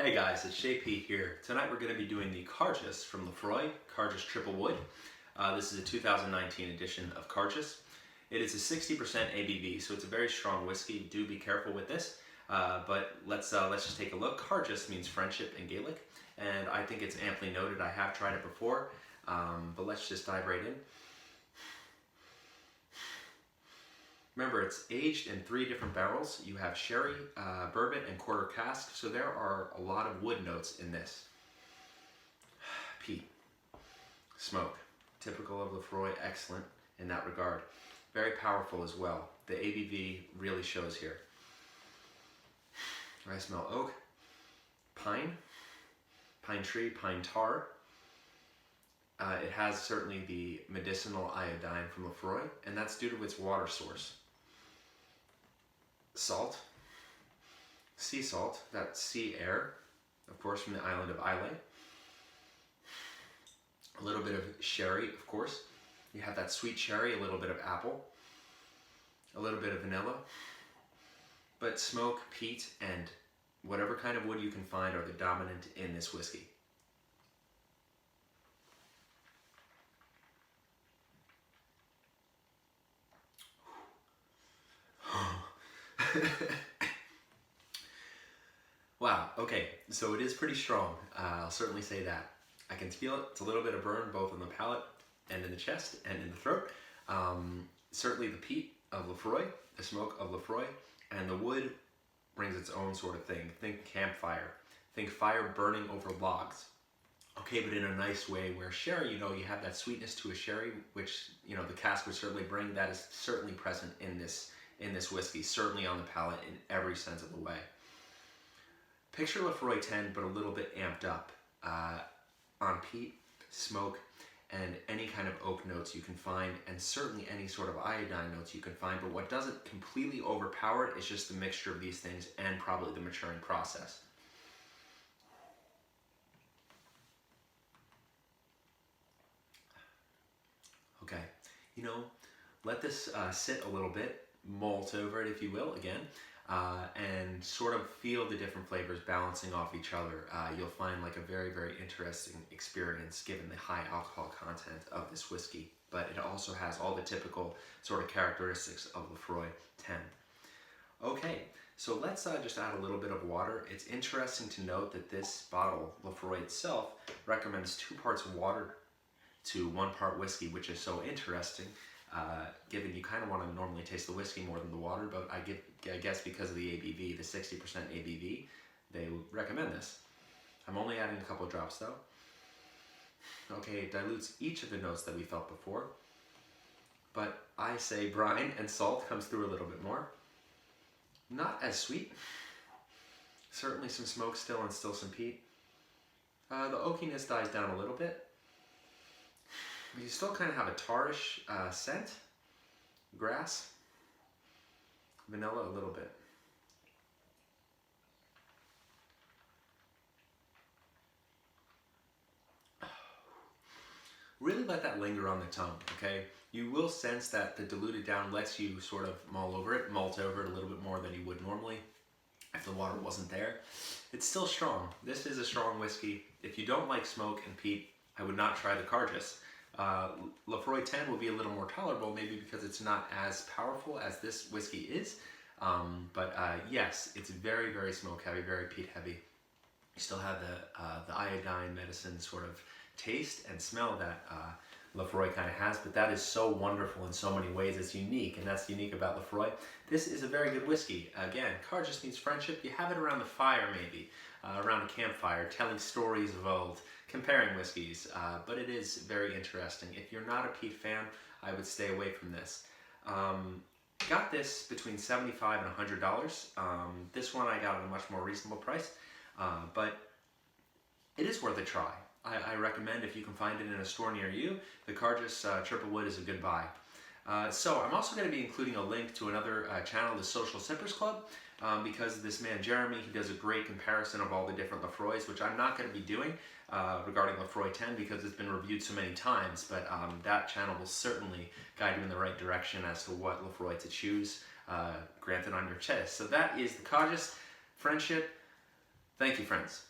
Hey guys, it's JP here. Tonight we're going to be doing the Cairdeas from Laphroaig, Cairdeas Triplewood. This is a 2019 edition of Cairdeas. It is a 60% ABV, so it's a very strong whiskey. Do be careful with this, but let's just take a look. Cairdeas means friendship in Gaelic, and I think it's amply noted. I have tried it before, but let's just dive right in. Remember, it's aged in 3 different barrels. You have sherry, bourbon, and quarter cask, so there are a lot of wood notes in this. Peat, smoke, typical of Laphroaig, excellent in that regard. Very powerful as well. The ABV really shows here. I smell oak, pine tree, pine tar. It has certainly the medicinal iodine from Laphroaig, and that's due to its water source. Salt, sea salt, that's sea air, of course, from the island of Islay. A little bit of sherry, of course. You have that sweet cherry, a little bit of apple, a little bit of vanilla. But smoke, peat, and whatever kind of wood you can find are the dominant in this whiskey. Wow, okay, so it is pretty strong. I'll certainly say that. I can feel it. It's a little bit of burn both on the palate and in the chest and in the throat. Certainly the peat of Laphroaig, the smoke of Laphroaig, and the wood brings its own sort of thing. Think campfire. Think fire burning over logs. Okay, but in a nice way where sherry, you have that sweetness to a sherry, which, the cask would certainly bring. That is certainly present in this whiskey, certainly on the palate in every sense of the way. Picture Laphroaig 10, but a little bit amped up on peat, smoke, and any kind of oak notes you can find, and certainly any sort of iodine notes you can find. But what doesn't completely overpower it is just the mixture of these things and probably the maturing process. Okay, let this sit a little bit, malt over it if you will, again, and sort of feel the different flavors balancing off each other. You'll find like a very, very interesting experience given the high alcohol content of this whiskey, but it also has all the typical sort of characteristics of Laphroaig 10. Okay, so let's just add a little bit of water. It's interesting to note that this bottle, Laphroaig itself, recommends 2 parts water to 1 part whiskey, which is so interesting, given you kind of want to normally taste the whiskey more than the water, but I guess because of the ABV, the 60% ABV, they recommend this. I'm only adding a couple of drops though. Okay, it dilutes each of the notes that we felt before, but I say brine and salt comes through a little bit more. Not as sweet. Certainly some smoke still and still some peat. The oakiness dies down a little bit. You still kind of have a tarish scent, grass, vanilla a little bit. Really let that linger on the tongue, okay? You will sense that the diluted down lets you sort of malt over it a little bit more than you would normally if the water wasn't there. It's still strong. This is a strong whiskey. If you don't like smoke and peat, I would not try the Cairdeas. Laphroaig 10 will be a little more tolerable, maybe because it's not as powerful as this whiskey is. But yes, it's very, very smoke heavy, very peat heavy. You still have the iodine medicine sort of taste and smell that Laphroaig kind of has, but that is so wonderful in so many ways. It's unique, and that's unique about Laphroaig. This is a very good whiskey. Again, Cairdeas means friendship. You have it around the fire maybe, around a campfire, telling stories of old, comparing whiskeys, but it is very interesting. If you're not a peat fan, I would stay away from this. Got this between $75 and $100. This one I got at a much more reasonable price, but it is worth a try. I recommend, if you can find it in a store near you, the Cairdeas Triplewood is a good buy. So I'm also going to be including a link to another channel, the Social Sippers Club, because this man Jeremy, he does a great comparison of all the different Laphroaigs, which I'm not going to be doing regarding Laphroaig 10 because it's been reviewed so many times, but that channel will certainly guide you in the right direction as to what Laphroaig to choose, granted on your chest. So that is the Cairdeas friendship. Thank you, friends.